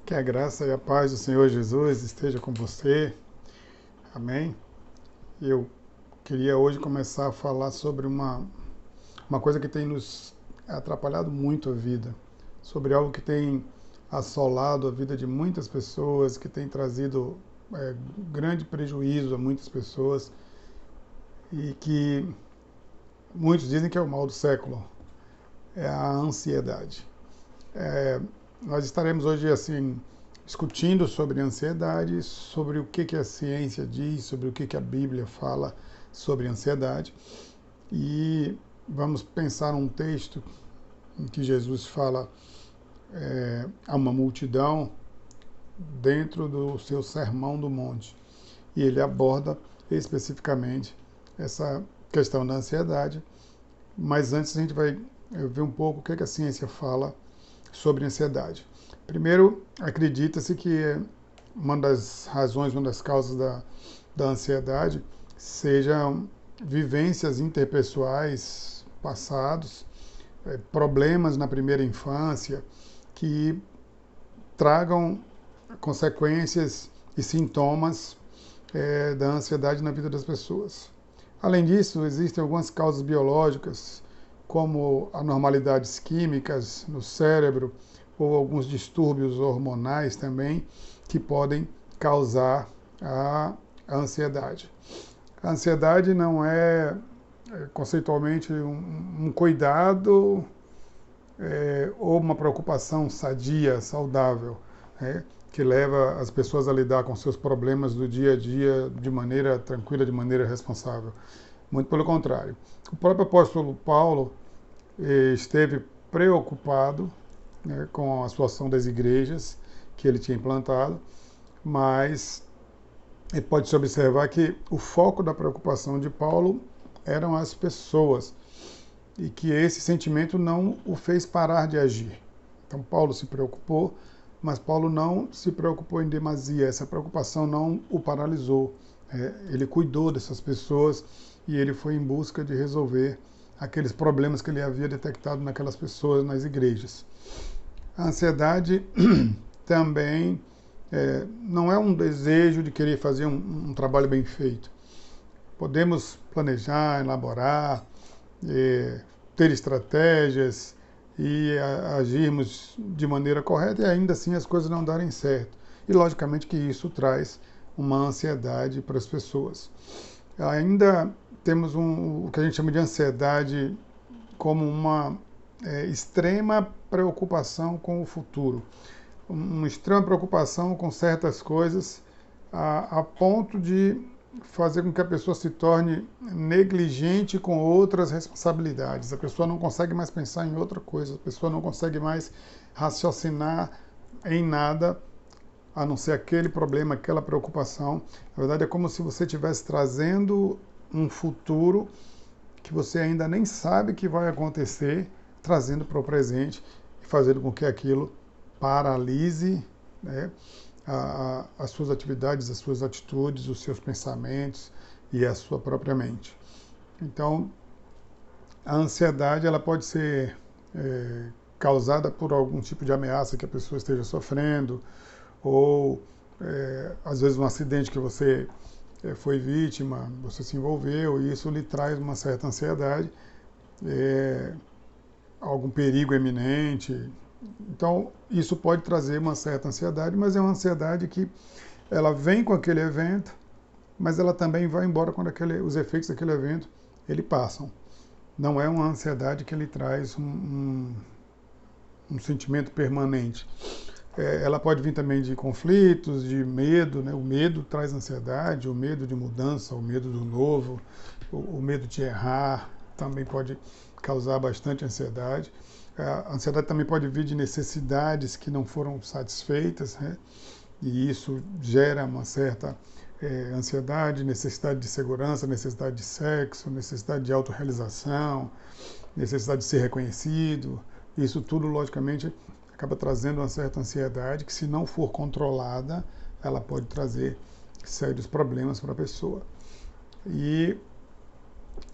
Que a graça e a paz do Senhor Jesus esteja com você. Amém? Eu queria hoje começar a falar sobre uma coisa que tem nos atrapalhado muito a vida, sobre algo que tem assolado a vida de muitas pessoas, que tem trazido grande prejuízo a muitas pessoas e que muitos dizem que é o mal do século, é a ansiedade. Nós estaremos hoje assim discutindo sobre ansiedade, sobre o que a ciência diz, sobre o que a Bíblia fala sobre ansiedade. E vamos pensar um texto em que Jesus fala a uma multidão dentro do seu Sermão do Monte. E ele aborda especificamente essa questão da ansiedade. Mas antes a gente vai ver um pouco o que a ciência fala sobre ansiedade. Primeiro, acredita-se que uma das razões, uma das causas da ansiedade sejam vivências interpessoais passados, problemas na primeira infância que tragam consequências e sintomas da ansiedade na vida das pessoas. Além disso, existem algumas causas biológicas, como anormalidades químicas no cérebro ou alguns distúrbios hormonais também, que podem causar a ansiedade. A ansiedade não é conceitualmente um cuidado ou uma preocupação sadia, saudável, né, que leva as pessoas a lidar com seus problemas do dia a dia de maneira tranquila, de maneira responsável. Muito pelo contrário. O próprio apóstolo Paulo esteve preocupado, né, com a situação das igrejas que ele tinha implantado, mas pode-se observar que o foco da preocupação de Paulo eram as pessoas e que esse sentimento não o fez parar de agir. Então Paulo se preocupou, mas Paulo não se preocupou em demasia, essa preocupação não o paralisou. Ele cuidou dessas pessoas e ele foi em busca de resolver aqueles problemas que ele havia detectado naquelas pessoas, nas igrejas. A ansiedade também não é um desejo de querer fazer um trabalho bem feito. Podemos planejar, elaborar, ter estratégias e agirmos de maneira correta e ainda assim as coisas não darem certo. E logicamente que isso traz uma ansiedade para as pessoas. Ainda temos o que a gente chama de ansiedade como uma extrema preocupação com o futuro. Uma extrema preocupação com certas coisas a ponto de fazer com que a pessoa se torne negligente com outras responsabilidades. A pessoa não consegue mais pensar em outra coisa, a pessoa não consegue mais raciocinar em nada a não ser aquele problema, aquela preocupação. Na verdade, é como se você estivesse trazendo um futuro que você ainda nem sabe que vai acontecer, trazendo para o presente e fazendo com que aquilo paralise, né, as suas atividades, as suas atitudes, os seus pensamentos e a sua própria mente. Então, a ansiedade ela pode ser causada por algum tipo de ameaça que a pessoa esteja sofrendo, ou às vezes um acidente que você foi vítima, você se envolveu, e isso lhe traz uma certa ansiedade, algum perigo eminente. Então, isso pode trazer uma certa ansiedade, mas é uma ansiedade que ela vem com aquele evento, mas ela também vai embora quando os efeitos daquele evento ele passam. Não é uma ansiedade que ele traz um sentimento permanente. Ela pode vir também de conflitos, de medo, né? O medo traz ansiedade, o medo de mudança, o medo do novo, o medo de errar também pode causar bastante ansiedade. A ansiedade também pode vir de necessidades que não foram satisfeitas, né? E isso gera uma certa ansiedade, necessidade de segurança, necessidade de sexo, necessidade de autorrealização, necessidade de ser reconhecido. Isso tudo, logicamente, acaba trazendo uma certa ansiedade que, se não for controlada, ela pode trazer sérios problemas para a pessoa. E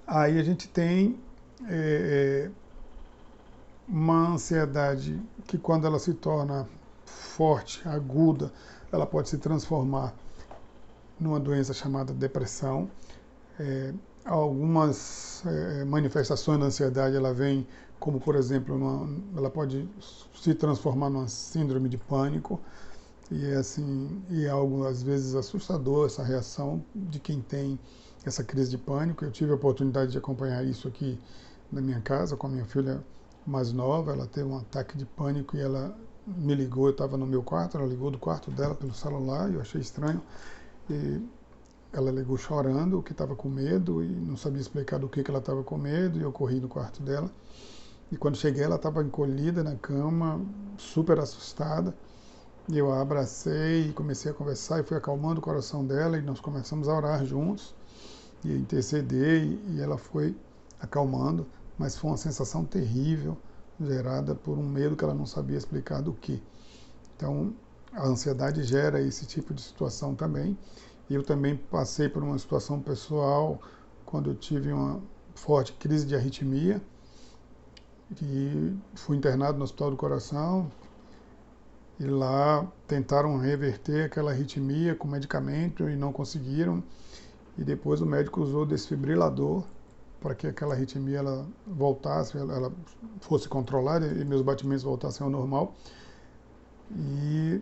aí a gente tem uma ansiedade que, quando ela se torna forte, aguda, ela pode se transformar numa doença chamada depressão. Algumas manifestações da ansiedade, ela vem como, por exemplo, ela pode se transformar numa síndrome de pânico, e assim, é algo às vezes assustador essa reação de quem tem essa crise de pânico. Eu tive a oportunidade de acompanhar isso aqui na minha casa com a minha filha mais nova. Ela teve um ataque de pânico e ela me ligou, eu estava no meu quarto, ela ligou do quarto dela pelo celular, e eu achei estranho. E ela ligou chorando, que estava com medo, e não sabia explicar do que ela estava com medo, e eu corri no quarto dela. E quando cheguei, ela estava encolhida na cama, super assustada. E eu a abracei e comecei a conversar e fui acalmando o coração dela, e nós começamos a orar juntos e interceder, e ela foi acalmando, mas foi uma sensação terrível, gerada por um medo que ela não sabia explicar do que. Então, a ansiedade gera esse tipo de situação também. E eu também passei por uma situação pessoal, quando eu tive uma forte crise de arritmia, e fui internado no Hospital do Coração, e lá tentaram reverter aquela arritmia com medicamento e não conseguiram. E depois o médico usou desfibrilador para que aquela arritmia ela voltasse, ela fosse controlada e meus batimentos voltassem ao normal. E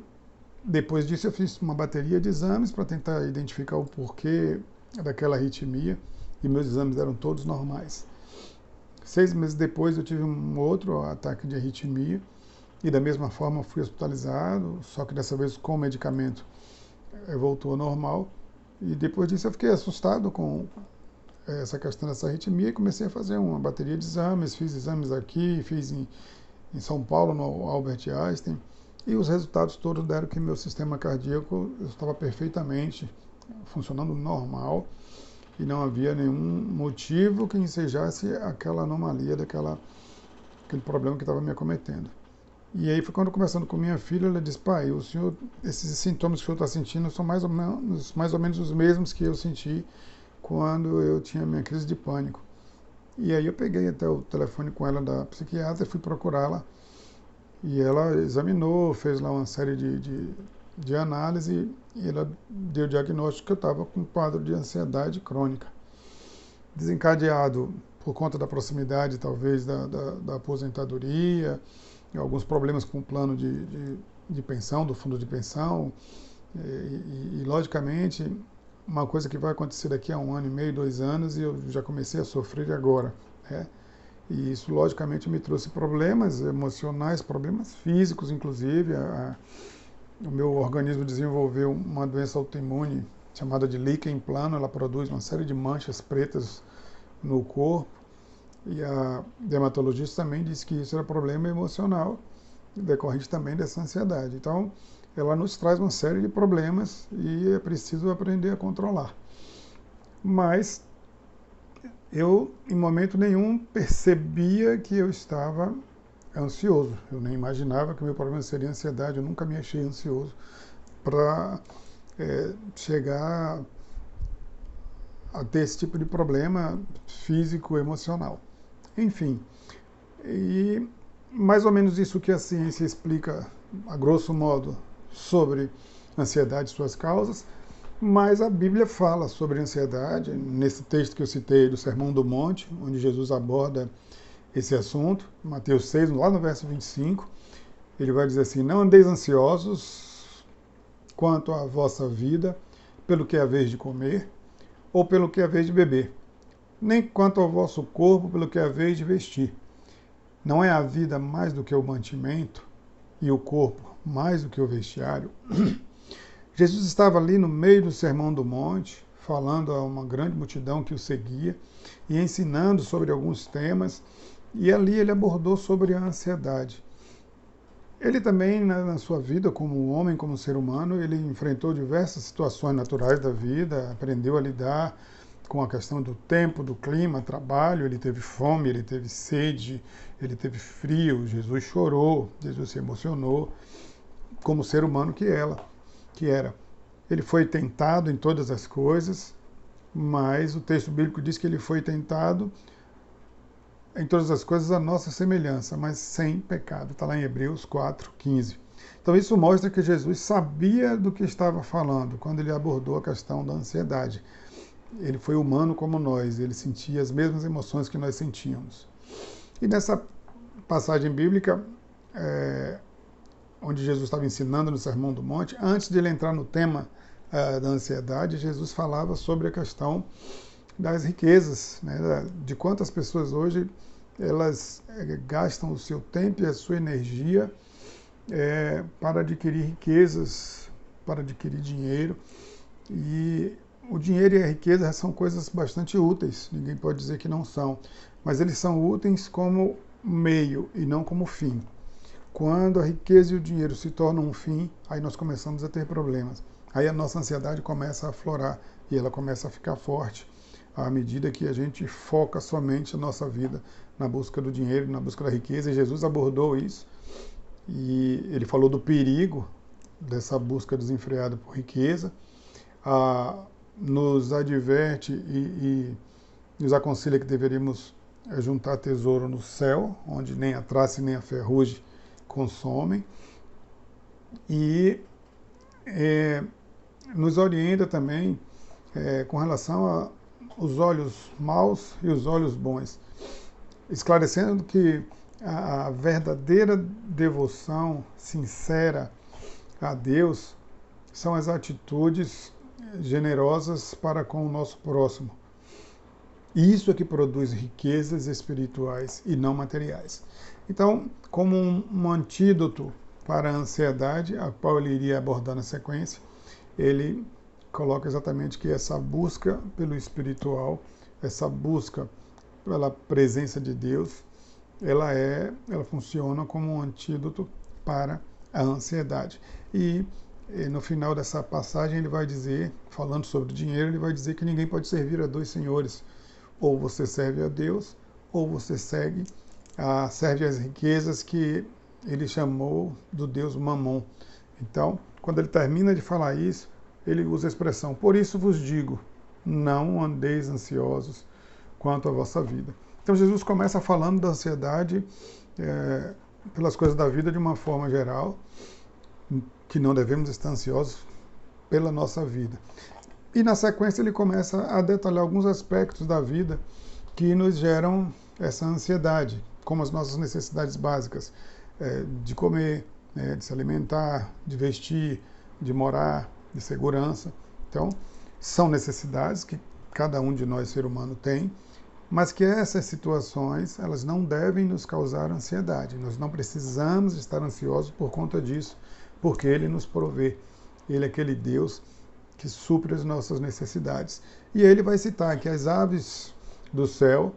depois disso eu fiz uma bateria de exames para tentar identificar o porquê daquela arritmia, e meus exames eram todos normais. 6 meses depois eu tive um outro ataque de arritmia, e da mesma forma fui hospitalizado, só que dessa vez com medicamento voltou ao normal. E depois disso eu fiquei assustado com essa questão dessa arritmia e comecei a fazer uma bateria de exames. Fiz exames aqui, fiz em São Paulo, no Albert Einstein, e os resultados todos deram que meu sistema cardíaco estava perfeitamente funcionando normal, e não havia nenhum motivo que ensejasse aquela anomalia, aquele problema que estava me acometendo. E aí foi quando, conversando com minha filha, ela disse: pai, o senhor, esses sintomas que o senhor está sentindo são mais ou menos os mesmos que eu senti quando eu tinha minha crise de pânico. E aí eu peguei até o telefone com ela da psiquiatra e fui procurá-la, e ela examinou, fez lá uma série de análise, e ela deu o diagnóstico que eu estava com um quadro de ansiedade crônica, desencadeado por conta da proximidade, talvez, da aposentadoria, alguns problemas com o plano de pensão, do fundo de pensão, e logicamente, uma coisa que vai acontecer daqui a 1 ano e meio, 2 anos, e eu já comecei a sofrer agora, né? E isso, logicamente, me trouxe problemas emocionais, problemas físicos, inclusive. O meu organismo desenvolveu uma doença autoimune chamada de líquen plano. Ela produz uma série de manchas pretas no corpo, e a dermatologista também disse que isso era problema emocional, decorrente também dessa ansiedade. Então, ela nos traz uma série de problemas e é preciso aprender a controlar. Mas eu, em momento nenhum, percebia que eu estava ansioso. Eu nem imaginava que o meu problema seria ansiedade. Eu nunca me achei ansioso para chegar a ter esse tipo de problema físico, emocional. Enfim, e mais ou menos isso que a ciência explica, a grosso modo, sobre ansiedade e suas causas. Mas a Bíblia fala sobre ansiedade, nesse texto que eu citei do Sermão do Monte, onde Jesus aborda esse assunto, Mateus 6, lá no verso 25, ele vai dizer assim: não andeis ansiosos quanto à vossa vida, pelo que é a vez de comer, ou pelo que é a vez de beber, nem quanto ao vosso corpo, pelo que é a vez de vestir. Não é a vida mais do que o mantimento, e o corpo mais do que o vestiário? Jesus estava ali no meio do Sermão do Monte, falando a uma grande multidão que o seguia e ensinando sobre alguns temas, e ali ele abordou sobre a ansiedade. Ele também, na sua vida como homem, como ser humano, ele enfrentou diversas situações naturais da vida, aprendeu a lidar com a questão do tempo, do clima, trabalho. Ele teve fome, ele teve sede, ele teve frio. Jesus chorou, Jesus se emocionou, como ser humano que era. Ele foi tentado em todas as coisas, mas o texto bíblico diz que ele foi tentado em todas as coisas à nossa semelhança, mas sem pecado. Está lá em Hebreus 4:15. Então isso mostra que Jesus sabia do que estava falando quando ele abordou a questão da ansiedade. Ele foi humano como nós, ele sentia as mesmas emoções que nós sentíamos. E nessa passagem bíblica, onde Jesus estava ensinando no Sermão do Monte, antes de ele entrar no tema da ansiedade, Jesus falava sobre a questão das riquezas, né, de quantas pessoas hoje elas gastam o seu tempo e a sua energia para adquirir riquezas, para adquirir dinheiro. E o dinheiro e a riqueza são coisas bastante úteis, ninguém pode dizer que não são, mas eles são úteis como meio e não como fim. Quando a riqueza e o dinheiro se tornam um fim, aí nós começamos a ter problemas. Aí a nossa ansiedade começa a aflorar e ela começa a ficar forte à medida que a gente foca somente a nossa vida na busca do dinheiro, na busca da riqueza. E Jesus abordou isso e ele falou do perigo dessa busca desenfreada por riqueza, nos adverte e nos aconselha que deveríamos juntar tesouro no céu, onde nem a traça nem a ferrugem consomem, e nos orienta também com relação aos olhos maus e os olhos bons, esclarecendo que a verdadeira devoção sincera a Deus são as atitudes generosas para com o nosso próximo. Isso é que produz riquezas espirituais e não materiais. Então, como um antídoto para a ansiedade, a qual ele iria abordar na sequência, ele coloca exatamente que essa busca pelo espiritual, essa busca pela presença de Deus, ela funciona como um antídoto para a ansiedade. E no final dessa passagem ele vai dizer, falando sobre dinheiro, ele vai dizer que ninguém pode servir a dois senhores. Ou você serve a Deus, ou você serve as riquezas que ele chamou do Deus Mamon. Então, quando ele termina de falar isso, ele usa a expressão: por isso vos digo, não andeis ansiosos quanto à vossa vida. Então Jesus começa falando da ansiedade pelas coisas da vida de uma forma geral, que não devemos estar ansiosos pela nossa vida. E na sequência ele começa a detalhar alguns aspectos da vida que nos geram essa ansiedade, como as nossas necessidades básicas, de comer, de se alimentar, de vestir, de morar, de segurança. Então, são necessidades que cada um de nós, ser humano, tem, mas que essas situações, elas não devem nos causar ansiedade. Nós não precisamos estar ansiosos por conta disso, porque Ele nos provê. Ele é aquele Deus que supre as nossas necessidades. E ele vai citar que as aves do céu,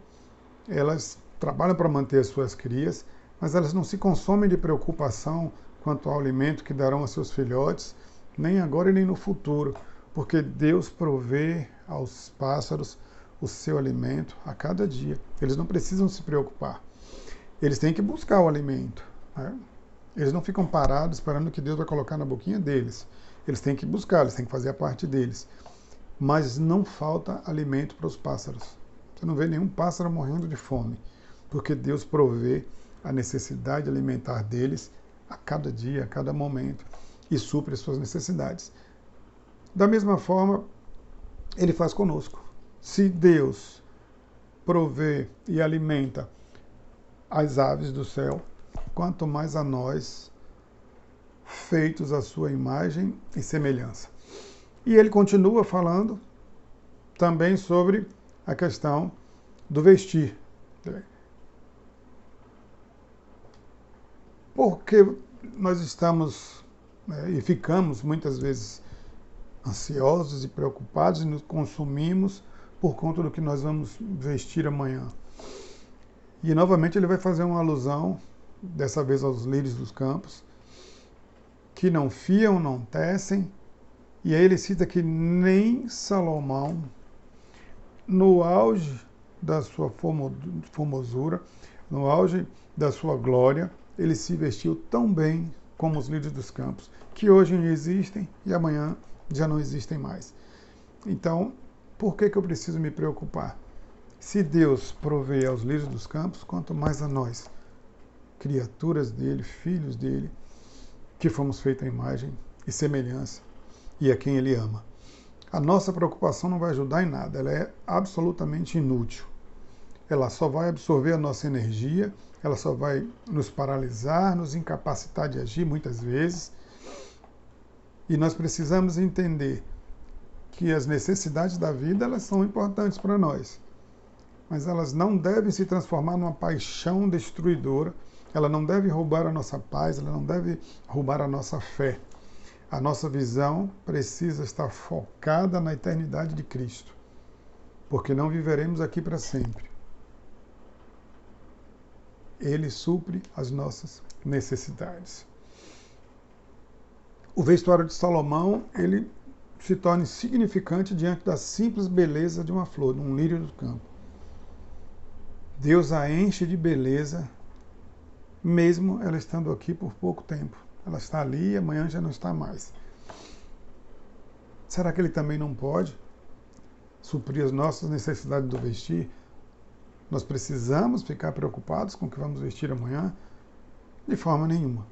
elas trabalham para manter as suas crias, mas elas não se consomem de preocupação quanto ao alimento que darão a seus filhotes, nem agora e nem no futuro, porque Deus provê aos pássaros o seu alimento a cada dia. Eles não precisam se preocupar. Eles têm que buscar o alimento, né? Eles não ficam parados esperando que Deus vai colocar na boquinha deles. Eles têm que buscar, eles têm que fazer a parte deles. Mas não falta alimento para os pássaros. Você não vê nenhum pássaro morrendo de fome, porque Deus provê a necessidade alimentar deles a cada dia, a cada momento, e supre as suas necessidades. Da mesma forma, Ele faz conosco. Se Deus provê e alimenta as aves do céu, quanto mais a nós, feitos à sua imagem e semelhança. E ele continua falando também sobre a questão do vestir. Porque nós estamos e ficamos muitas vezes ansiosos e preocupados e nos consumimos por conta do que nós vamos vestir amanhã. E novamente ele vai fazer uma alusão, dessa vez aos lírios dos campos, que não fiam, não tecem, e aí ele cita que nem Salomão, no auge da sua formosura, no auge da sua glória, ele se vestiu tão bem como os lírios dos campos, que hoje existem e amanhã já não existem mais. Então, por que eu preciso me preocupar? Se Deus provê aos lírios dos campos, quanto mais a nós, criaturas dele, filhos dele, que fomos feitos à imagem e semelhança e a quem Ele ama. A nossa preocupação não vai ajudar em nada, ela é absolutamente inútil. Ela só vai absorver a nossa energia, ela só vai nos paralisar, nos incapacitar de agir muitas vezes. E nós precisamos entender que as necessidades da vida, elas são importantes para nós. Mas elas não devem se transformar numa paixão destruidora, ela não deve roubar a nossa paz, ela não deve roubar a nossa fé. A nossa visão precisa estar focada na eternidade de Cristo, porque não viveremos aqui para sempre. Ele supre as nossas necessidades. O vestuário de Salomão, ele se torna insignificante diante da simples beleza de uma flor, de um lírio do campo. Deus a enche de beleza, mesmo ela estando aqui por pouco tempo. Ela está ali e amanhã já não está mais. Será que Ele também não pode suprir as nossas necessidades do vestir? Nós precisamos ficar preocupados com o que vamos vestir amanhã? De forma nenhuma.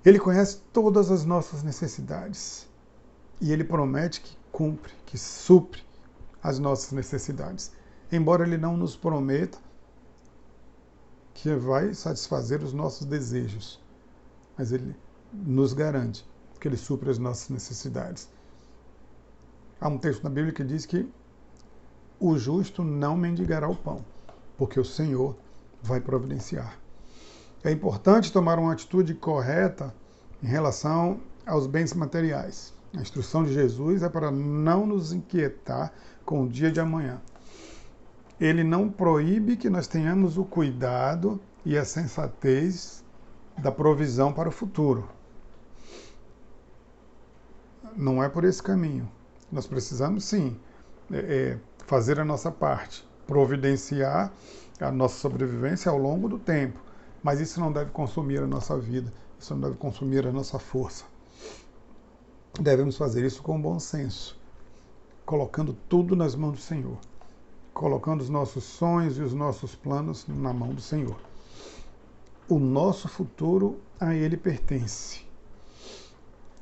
Ele conhece todas as nossas necessidades. E Ele promete que cumpre, que supre as nossas necessidades. Embora Ele não nos prometa que vai satisfazer os nossos desejos. Mas Ele nos garante que Ele supre as nossas necessidades. Há um texto na Bíblia que diz que o justo não mendigará o pão, porque o Senhor vai providenciar. É importante tomar uma atitude correta em relação aos bens materiais. A instrução de Jesus é para não nos inquietar com o dia de amanhã. Ele não proíbe que nós tenhamos o cuidado e a sensatez da provisão para o futuro. Não é por esse caminho. Nós precisamos, sim, fazer a nossa parte, providenciar a nossa sobrevivência ao longo do tempo. Mas isso não deve consumir a nossa vida, isso não deve consumir a nossa força. Devemos fazer isso com bom senso, colocando tudo nas mãos do Senhor, colocando os nossos sonhos e os nossos planos na mão do Senhor. O nosso futuro a Ele pertence.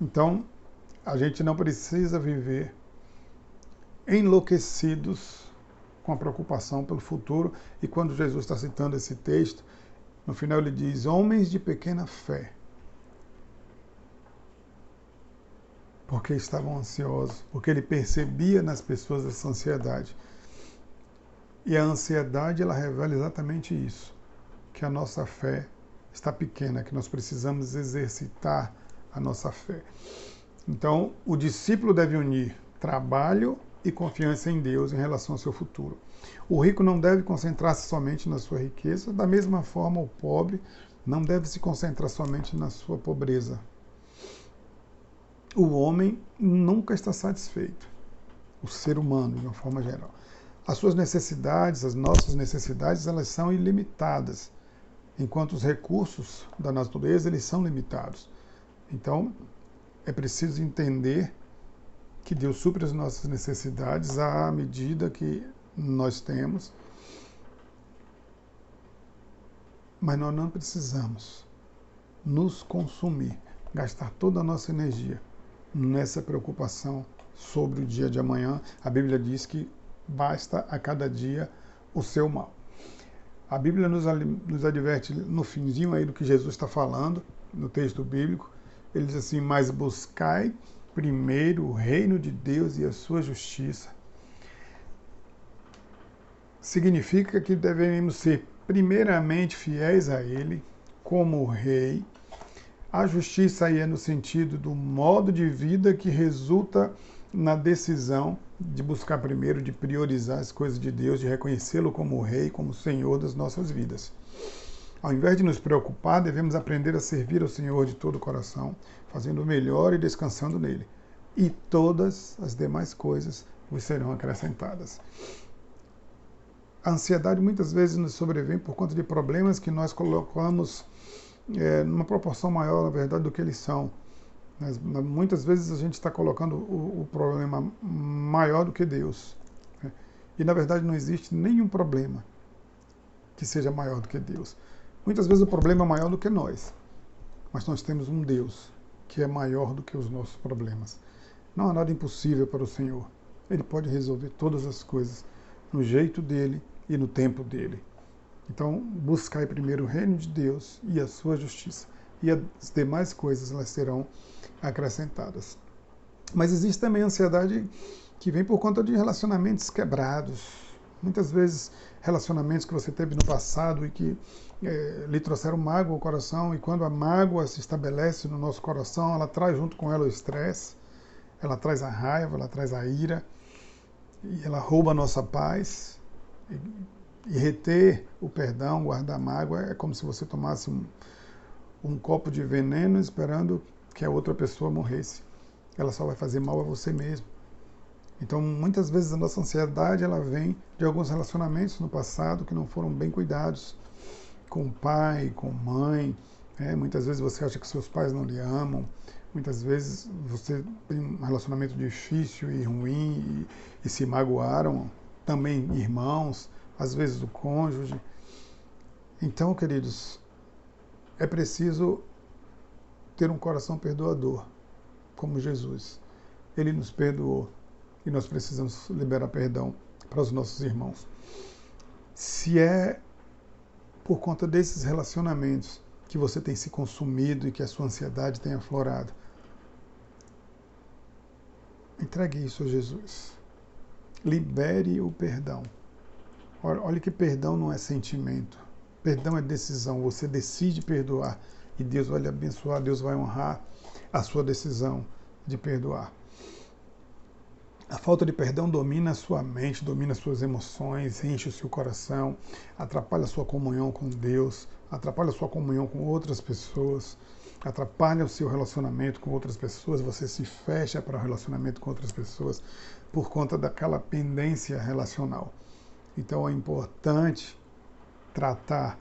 Então, a gente não precisa viver enlouquecidos com a preocupação pelo futuro. E quando Jesus está citando esse texto, no final ele diz, homens de pequena fé, porque estavam ansiosos, porque ele percebia nas pessoas essa ansiedade. E a ansiedade, ela revela exatamente isso, que a nossa fé está pequena, que nós precisamos exercitar a nossa fé. Então, o discípulo deve unir trabalho e confiança em Deus em relação ao seu futuro. O rico não deve concentrar-se somente na sua riqueza, da mesma forma o pobre não deve se concentrar somente na sua pobreza. O homem nunca está satisfeito, o ser humano, de uma forma geral. As suas necessidades, as nossas necessidades, elas são ilimitadas, enquanto os recursos da natureza, eles são limitados. Então, é preciso entender que Deus supre as nossas necessidades à medida que nós temos, mas nós não precisamos nos consumir, gastar toda a nossa energia nessa preocupação sobre o dia de amanhã. A Bíblia diz que basta a cada dia o seu mal. A Bíblia nos adverte no finzinho aí do que Jesus está falando, no texto bíblico. Ele diz assim, mas buscai primeiro o reino de Deus e a sua justiça. Significa que devemos ser primeiramente fiéis a Ele, como Rei. A justiça aí é no sentido do modo de vida que resulta na decisão de buscar primeiro, de priorizar as coisas de Deus, de reconhecê-lo como Rei, como Senhor das nossas vidas. Ao invés de nos preocupar, devemos aprender a servir ao Senhor de todo o coração, fazendo o melhor e descansando nele. E todas as demais coisas vos serão acrescentadas. A ansiedade muitas vezes nos sobrevém por conta de problemas que nós colocamos numa proporção maior, na verdade, do que eles são. Mas, muitas vezes a gente está colocando o problema maior do que Deus. Né? E, na verdade, não existe nenhum problema que seja maior do que Deus. Muitas vezes o problema é maior do que nós. mas nós temos um Deus que é maior do que os nossos problemas. Não há nada impossível para o Senhor. Ele pode resolver todas as coisas no jeito dele e no tempo dele. Então, buscai primeiro o reino de Deus e a sua justiça, e as demais coisas elas serão acrescentadas. Mas existe também a ansiedade que vem por conta de relacionamentos quebrados. Muitas vezes, relacionamentos que você teve no passado e que lhe trouxeram mágoa ao coração, e quando a mágoa se estabelece no nosso coração, ela traz junto com ela o estresse, ela traz a raiva, ela traz a ira, e ela rouba a nossa paz. E reter o perdão, guardar a mágoa, é como se você tomasse um copo de veneno esperando que a outra pessoa morresse. Ela só vai fazer mal a você mesmo. Então, muitas vezes a nossa ansiedade ela vem de alguns relacionamentos no passado que não foram bem cuidados, com o pai, com mãe. Muitas vezes você acha que seus pais não lhe amam. Muitas vezes você tem um relacionamento difícil e ruim e se magoaram. Também irmãos, às vezes o cônjuge. Então, queridos, é preciso ter um coração perdoador, como Jesus. Ele nos perdoou e nós precisamos liberar perdão para os nossos irmãos. Se é por conta desses relacionamentos que você tem se consumido e que a sua ansiedade tem aflorado, entregue isso a Jesus. Libere o perdão. Olha que perdão não é sentimento. Perdão é decisão. Você decide perdoar e Deus vai lhe abençoar, Deus vai honrar a sua decisão de perdoar. A falta de perdão domina a sua mente, domina as suas emoções, enche o seu coração, atrapalha a sua comunhão com Deus, atrapalha a sua comunhão com outras pessoas, atrapalha o seu relacionamento com outras pessoas, você se fecha para o relacionamento com outras pessoas por conta daquela pendência relacional. Então é importante tratar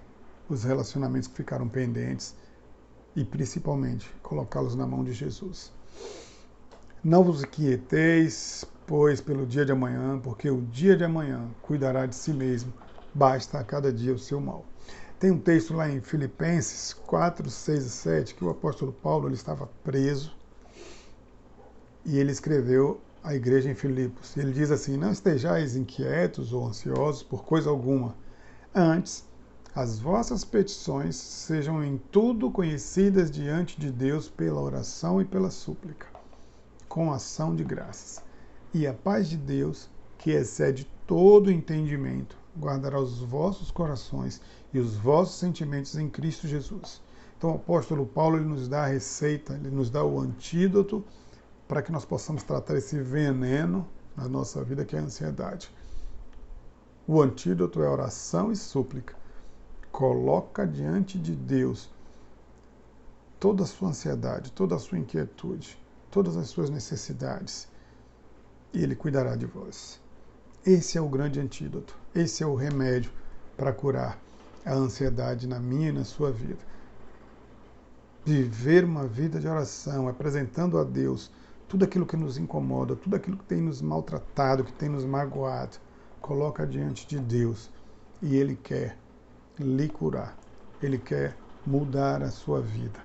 os relacionamentos que ficaram pendentes e principalmente colocá-los na mão de Jesus. Não vos inquieteis, pois, pelo dia de amanhã, porque o dia de amanhã cuidará de si mesmo, basta a cada dia o seu mal. Tem um texto lá em Filipenses 4, 6 e 7, que o apóstolo Paulo ele estava preso e ele escreveu à igreja em Filipos. Ele diz assim: não estejais inquietos ou ansiosos por coisa alguma, antes as vossas petições sejam em tudo conhecidas diante de Deus pela oração e pela súplica, com ação de graças. E a paz de Deus, que excede todo entendimento, guardará os vossos corações e os vossos sentimentos em Cristo Jesus. Então o apóstolo Paulo ele nos dá a receita, ele nos dá o antídoto para que nós possamos tratar esse veneno na nossa vida, que é a ansiedade. O antídoto é oração e súplica. Coloca diante de Deus toda a sua ansiedade, toda a sua inquietude, todas as suas necessidades, e Ele cuidará de vós. Esse é o grande antídoto, esse é o remédio para curar a ansiedade na minha e na sua vida. Viver uma vida de oração, apresentando a Deus tudo aquilo que nos incomoda, tudo aquilo que tem nos maltratado, que tem nos magoado, coloca diante de Deus e Ele quer lhe curar, Ele quer mudar a sua vida.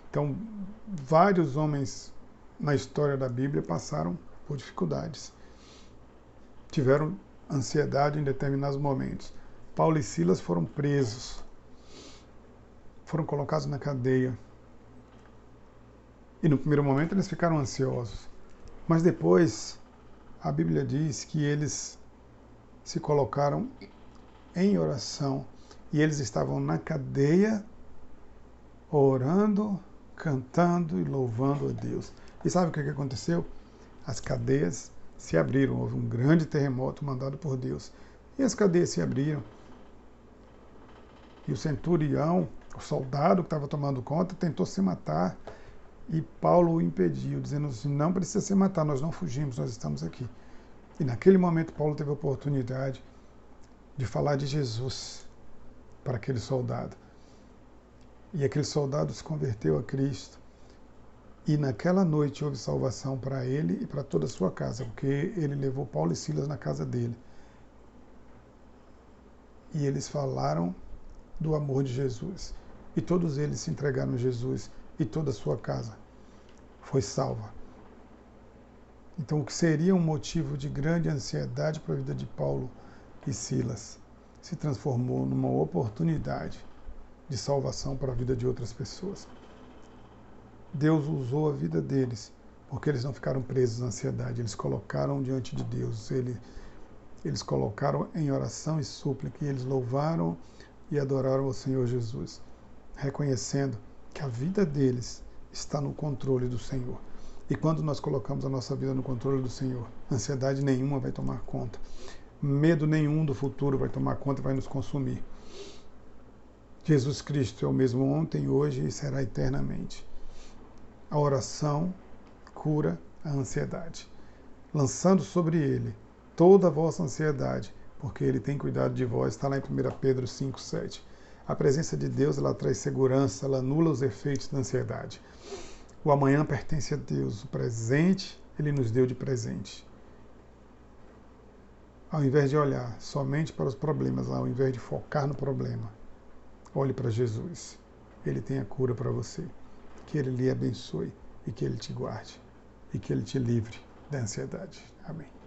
Então, vários homens na história da Bíblia passaram por dificuldades, tiveram ansiedade em determinados momentos. Paulo e Silas foram presos, foram colocados na cadeia. E no primeiro momento eles ficaram ansiosos. Mas depois a Bíblia diz que eles se colocaram em oração e eles estavam na cadeia orando, cantando e louvando a Deus. E sabe o que aconteceu? As cadeias se abriram. Houve um grande terremoto mandado por Deus. E as cadeias se abriram. E o centurião, o soldado que estava tomando conta, tentou se matar. E Paulo o impediu, dizendo assim: não precisa se matar, nós não fugimos, nós estamos aqui. E naquele momento Paulo teve a oportunidade de falar de Jesus para aquele soldado. E aquele soldado se converteu a Cristo. E naquela noite houve salvação para ele e para toda a sua casa, porque ele levou Paulo e Silas na casa dele. E eles falaram do amor de Jesus. E todos eles se entregaram a Jesus e toda a sua casa foi salva. Então, o que seria um motivo de grande ansiedade para a vida de Paulo e Silas se transformou numa oportunidade de salvação para a vida de outras pessoas. Deus usou a vida deles porque eles não ficaram presos na ansiedade, eles colocaram diante de Deus, eles colocaram em oração e súplica, e eles louvaram e adoraram o Senhor Jesus, reconhecendo que a vida deles está no controle do Senhor. E quando nós colocamos a nossa vida no controle do Senhor, ansiedade nenhuma vai tomar conta, medo nenhum do futuro vai tomar conta e vai nos consumir. Jesus Cristo é o mesmo ontem, hoje e será eternamente. A oração cura a ansiedade, lançando sobre ele toda a vossa ansiedade, porque ele tem cuidado de vós. Está lá em 1 Pedro 5,7. A presença de Deus, ela traz segurança, ela anula os efeitos da ansiedade. O amanhã pertence a Deus, o presente ele nos deu de presente. Ao invés de olhar somente para os problemas, ao invés de focar no problema, olhe para Jesus. Ele tem a cura para você. Que ele lhe abençoe e que ele te guarde e que ele te livre da ansiedade. Amém.